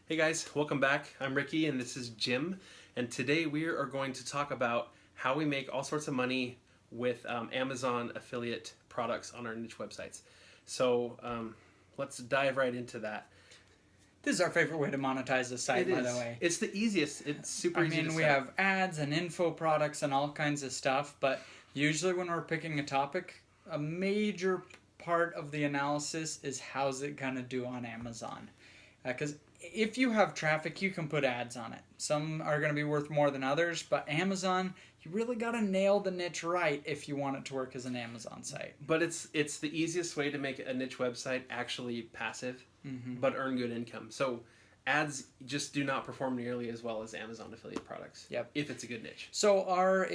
Hey guys, welcome back. I'm Ricky and this is Jim. And today we are going to talk about how we make all sorts of money with Amazon affiliate products on our niche websites. So let's dive right into that. This is our favorite way to monetize the site, by the way. It's the easiest. It's super easy to we set. have ads and info products and all kinds of stuff, but usually when we're picking a topic, a major part of the analysis is how's it going to do on Amazon. Because if you have traffic, you can put ads on it. Some are going to be worth more than others, but Amazon, you really got to nail the niche right if you want it to work as an Amazon site. But it's the easiest way to make a niche website actually passive, but earn good income. So ads just do not perform nearly as well as Amazon affiliate products. Yep. If it's a good niche. So our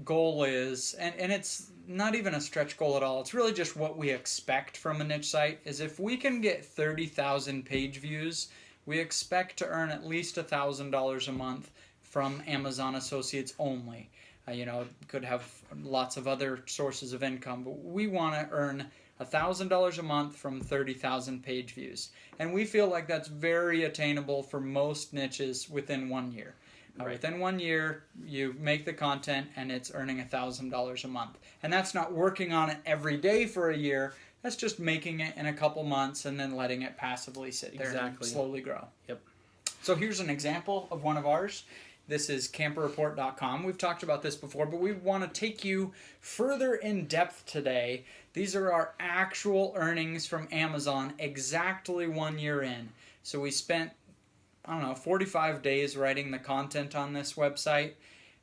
goal is, and it's not even a stretch goal at all, it's really just what we expect from a niche site, is if we can get 30,000 page views, we expect to earn at least $1,000 a month from Amazon Associates only. Could have lots of other sources of income, but we want to earn $1,000 a month from 30,000 page views. And we feel like that's very attainable for most niches within 1 year. Right. Within 1 year, you make the content and it's earning $1,000 a month. And that's not working on it every day for a year. That's just making it in a couple months and then letting it passively sit there and slowly grow. Yep. So here's an example of one of ours. This is camperreport.com. We've talked about this before, but we want to take you further in depth today. These are our actual earnings from Amazon exactly 1 year in. So we spent, 45 days writing the content on this website.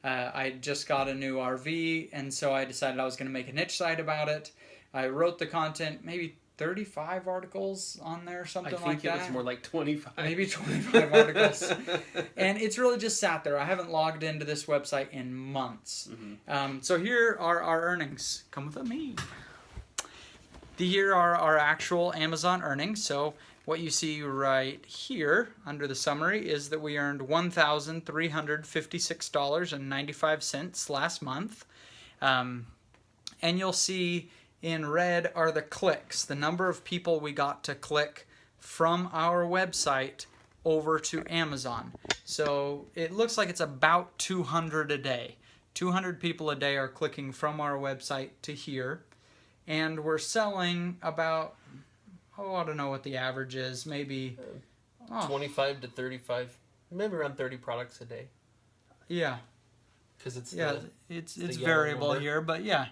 I just got a new RV, and so I decided I was going to make a niche site about it. I wrote the content, maybe 35 articles on there, something like that. I think it was more like 25. Maybe 25 articles. And it's really just sat there. I haven't logged into this website in months. So here are our earnings. Come with me. Here are our actual Amazon earnings. So what you see right here under the summary is that we earned $1,356.95 last month. And you'll see in red are the clicks, the number of people we got to click from our website over to Amazon. So it looks like it's about 200 a day. 200 people a day are clicking from our website to here. And we're selling about, I don't know what the average is, maybe 25 to 35, maybe around 30 products a day. Yeah. Because it's it's variable number here, but yeah.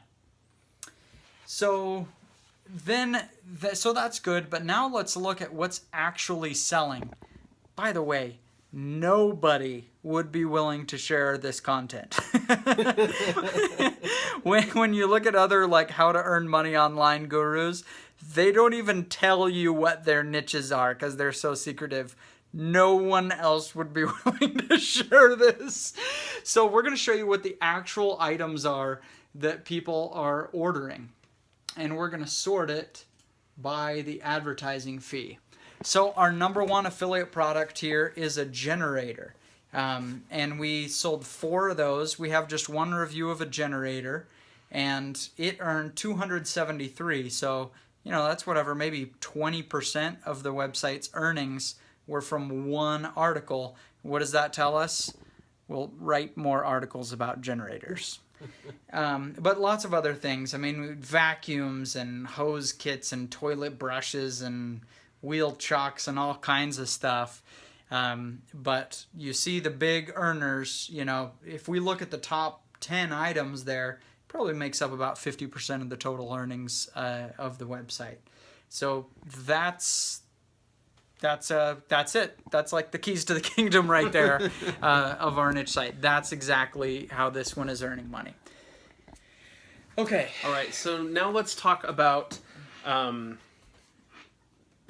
So so that's good, but now let's look at what's actually selling. By the way, nobody would be willing to share this content. When you look at other how to earn money online gurus, they don't even tell you what their niches are because they're so secretive. No one else would be willing to share this. So we're going to show you what the actual items are that people are ordering. And we're going to sort it by the advertising fee. So our number one affiliate product here is a generator. And we sold 4 of those. We have just one review of a generator, and it earned $273. So, that's whatever, maybe 20% of the website's earnings were from one article. What does that tell us? We'll write more articles about generators. But lots of other things. Vacuums and hose kits and toilet brushes and wheel chocks and all kinds of stuff. But you see the big earners, if we look at the top 10 items there, probably makes up about 50% of the total earnings of the website. So that's it. That's like the keys to the kingdom right there of our niche site. That's exactly how this one is earning money. Okay. All right. So now let's talk about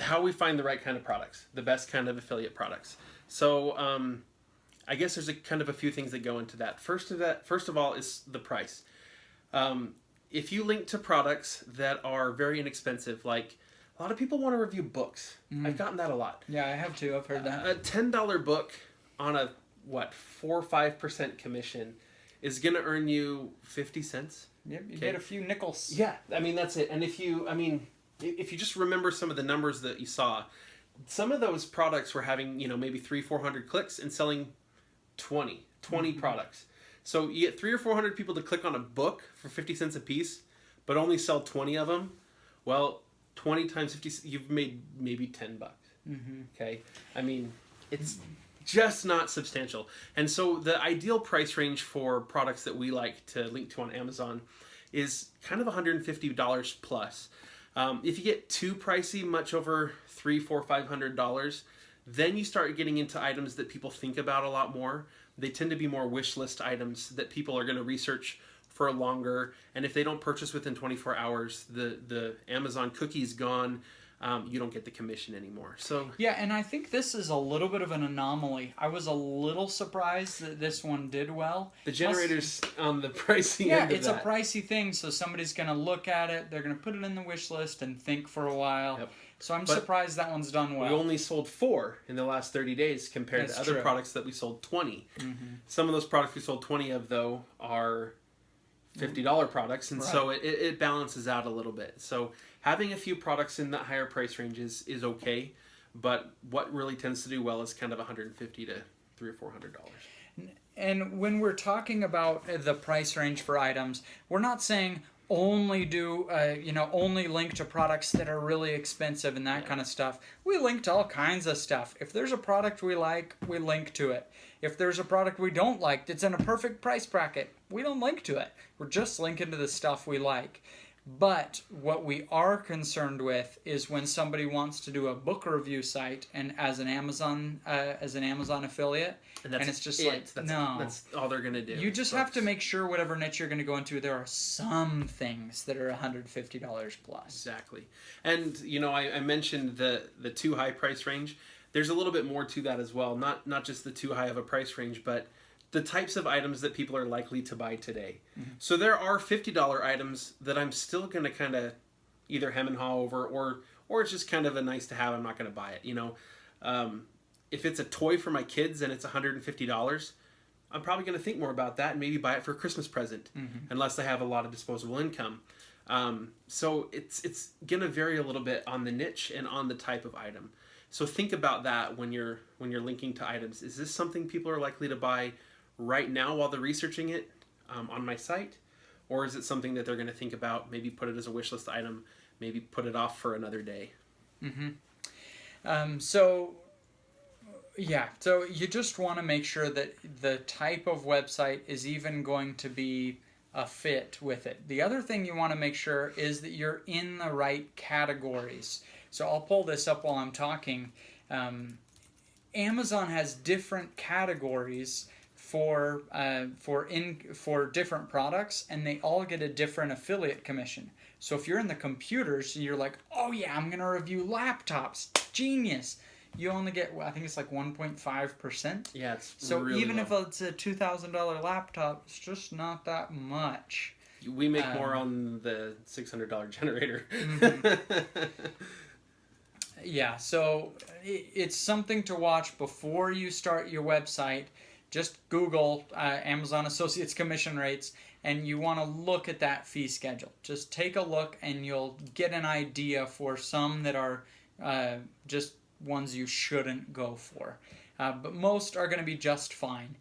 how we find the right kind of products, the best kind of affiliate products. So I guess there's a few things that go into that. First of all, is the price. If you link to products that are very inexpensive, like a lot of people want to review books. I've gotten that a lot. Yeah, I have too. I've heard that. A $10 book on a 4 or 5% commission is going to earn you 50 cents. Yep, you get a few nickels. Yeah, that's it. And if you just remember some of the numbers that you saw, some of those products were having, maybe 300-400 clicks and selling 20 products. So you get 300 or 400 people to click on a book for 50 cents a piece, but only sell 20 of them. Well, 20 times 50, you've made maybe $10. Okay. I mean, it's just not substantial. And so the ideal price range for products that we like to link to on Amazon is kind of $150 plus. If you get too pricey, much over $300, $400, $500, then you start getting into items that people think about a lot more. They tend to be more wish list items that people are going to research for longer. And if they don't purchase within 24 hours, the Amazon cookie's gone. You don't get the commission anymore. So yeah, and I think this is a little bit of an anomaly. I was a little surprised that this one did well. The generator's on the pricey yeah, end of it's that. a pricey thing, so somebody's going to look at it, they're going to put it in the wish list and think for a while. Yep. So I'm But surprised that one's done well. We only sold 4 in the last 30 days compared That's to other true. products that we sold 20. Some of those products we sold 20 of, though, are $50 products, and so it balances out a little bit. So having a few products in that higher price range is okay, but what really tends to do well is kind of $150 to $300 or $400. And when we're talking about the price range for items, we're not saying only only link to products that are really expensive and that kind of stuff. We link to all kinds of stuff. If there's a product we like, we link to it. If there's a product we don't like that's in a perfect price bracket, we don't link to it. We're just linking to the stuff we like. But what we are concerned with is when somebody wants to do a book review site and as an Amazon affiliate, and it's just that's all they're gonna do. You just have to make sure whatever niche you're going to go into, there are some things that are $150 plus. Exactly. And I mentioned the too high price range. There's a little bit more to that as well. Not just the too high of a price range, but the types of items that people are likely to buy today. So there are $50 items that I'm still going to kind of either hem and haw over, or it's just kind of a nice to have. I'm not going to buy it. If it's a toy for my kids and it's $150, I'm probably going to think more about that and maybe buy it for a Christmas present, unless I have a lot of disposable income. So it's going to vary a little bit on the niche and on the type of item. So think about that when you're linking to items. Is this something people are likely to buy right now while they're researching it on my site? Or is it something that they're going to think about, maybe put it as a wish list item, maybe put it off for another day? So you just want to make sure that the type of website is even going to be a fit with it. The other thing you want to make sure is that you're in the right categories. So I'll pull this up while I'm talking. Amazon has different categories for different products, and they all get a different affiliate commission. So if you're in the computers, you're like, oh yeah, I'm gonna review laptops, genius. You only get, I think it's like 1.5%. Yeah, it's so really even low. if it's a $2,000 laptop, it's just not that much. We make more on the $600 generator. Yeah, so it's something to watch before you start your website. Just Google Amazon Associates commission rates, and you want to look at that fee schedule. Just take a look, and you'll get an idea for some that are just ones you shouldn't go for. But most are going to be just fine.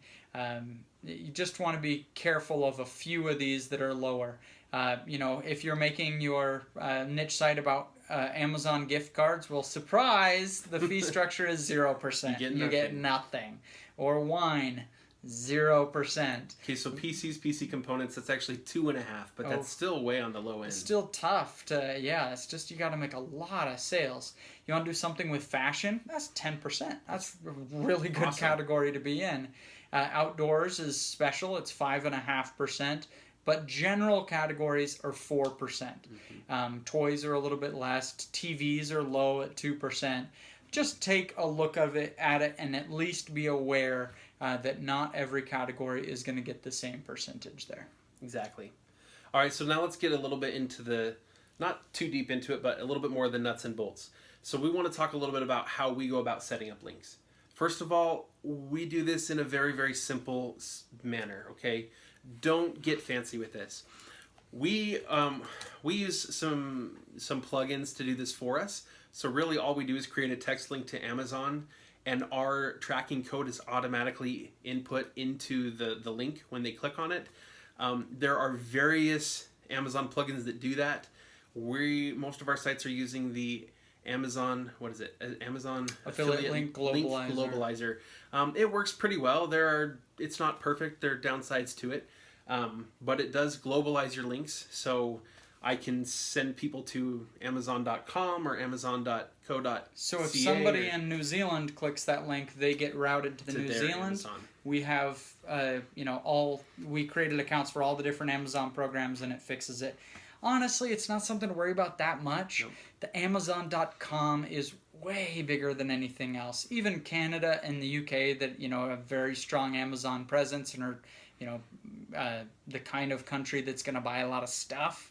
You just want to be careful of a few of these that are lower. If you're making your niche site about Amazon gift cards, well, surprise, the fee structure is 0%. You get nothing. Or wine, 0%. Okay, so PC components, that's actually 2.5, but that's still way on the low end. It's still tough to, it's just you got to make a lot of sales. You want to do something with fashion? That's 10%. That's a really good category to be in. Outdoors is special. It's 5.5%. But general categories are 4%. Toys are a little bit less. TVs are low at 2%. Just take a look at it and at least be aware that not every category is going to get the same percentage there. Exactly. All right, so now let's get a little bit into not too deep into it, but a little bit more of the nuts and bolts. So we want to talk a little bit about how we go about setting up links. First of all, we do this in a very, very simple manner, okay? Don't get fancy with this. We use some plugins to do this for us, So really all we do is create a text link to Amazon, and our tracking code is automatically input into the link when they click on it. There are various Amazon plugins that do that. Most of our sites are using the Amazon, what is it? Amazon Affiliate Link Globalizer. It works pretty well. It's not perfect. There are downsides to it, but it does globalize your links. So I can send people to Amazon.com or Amazon.co.ca. So if somebody in New Zealand clicks that link, they get routed to the New Zealand. Amazon. We have, we created accounts for all the different Amazon programs, and it fixes it. Honestly, it's not something to worry about that much. Nope. The Amazon.com is way bigger than anything else. Even Canada and the UK that, have very strong Amazon presence and are, the kind of country that's going to buy a lot of stuff.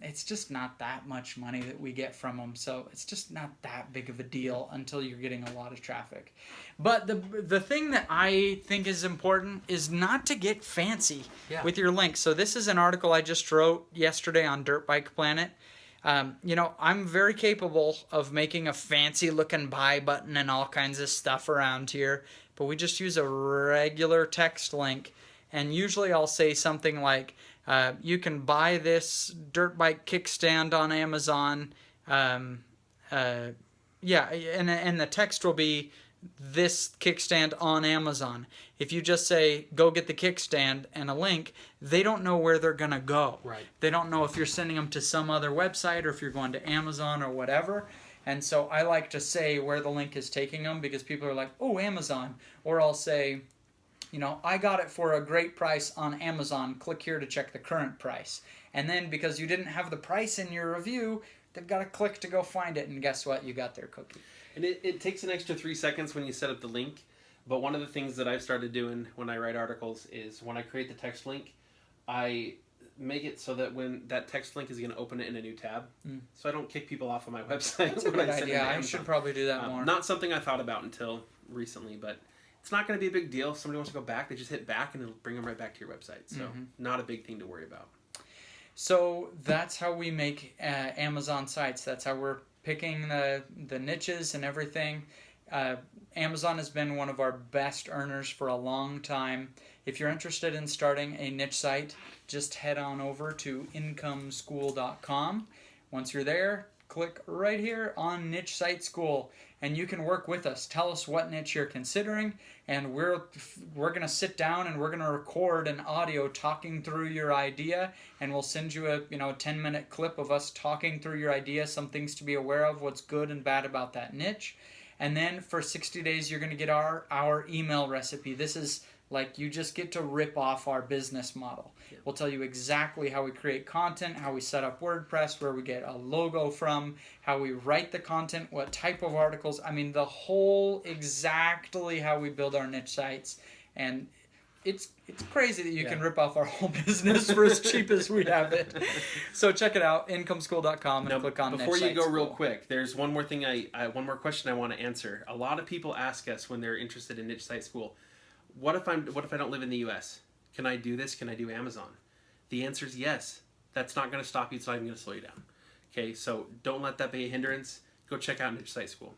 It's just not that much money that we get from them, so it's just not that big of a deal until you're getting a lot of traffic. But the thing that I think is important is not to get fancy with your links. So this is an article I just wrote yesterday on Dirt Bike Planet. I'm very capable of making a fancy looking buy button and all kinds of stuff around here, but we just use a regular text link, and usually I'll say something like, you can buy this dirt bike kickstand on Amazon. And the text will be this kickstand on Amazon. If you just say, go get the kickstand and a link, they don't know where they're going to go. Right. They don't know if you're sending them to some other website or if you're going to Amazon or whatever. And so I like to say where the link is taking them, because people are like, oh, Amazon. Or I'll say, I got it for a great price on Amazon. Click here to check the current price. And then because you didn't have the price in your review, they've got to click to go find it. And guess what? You got their cookie. And it takes an extra 3 seconds when you set up the link. But one of the things that I've started doing when I write articles is when I create the text link, I make it so that when that text link is going to open it in a new tab. So I don't kick people off of my website. That's a good idea. I should probably do that more. Not something I thought about until recently, but it's not going to be a big deal. If somebody wants to go back, they just hit back and it'll bring them right back to your website. So not a big thing to worry about. So that's how we make Amazon sites. That's how we're picking the niches and everything. Amazon has been one of our best earners for a long time. If you're interested in starting a niche site, just head on over to incomeschool.com. Once you're there, click right here on Niche Site School, and you can work with us. Tell us what niche you're considering, and we're going to sit down and we're going to record an audio talking through your idea, and we'll send you a 10-minute clip of us talking through your idea, some things to be aware of, what's good and bad about that niche. And then for 60 days, you're going to get our email recipe. This is like you just get to rip off our business model. Yeah. We'll tell you exactly how we create content, how we set up WordPress, where we get a logo from, how we write the content, what type of articles. I mean, the whole exactly how we build our niche sites. And it's crazy that you can rip off our whole business for as cheap as we have it. So check it out, incomeschool.com, and click on Niche Site School. Before you go real quick, there's one more thing one more question I want to answer. A lot of people ask us when they're interested in Niche Site School, what if I don't live in the US? Can I do this? Can I do Amazon? The answer is yes. That's not going to stop you. It's not even going to slow you down. Okay, so don't let that be a hindrance. Go check out Niche Site School.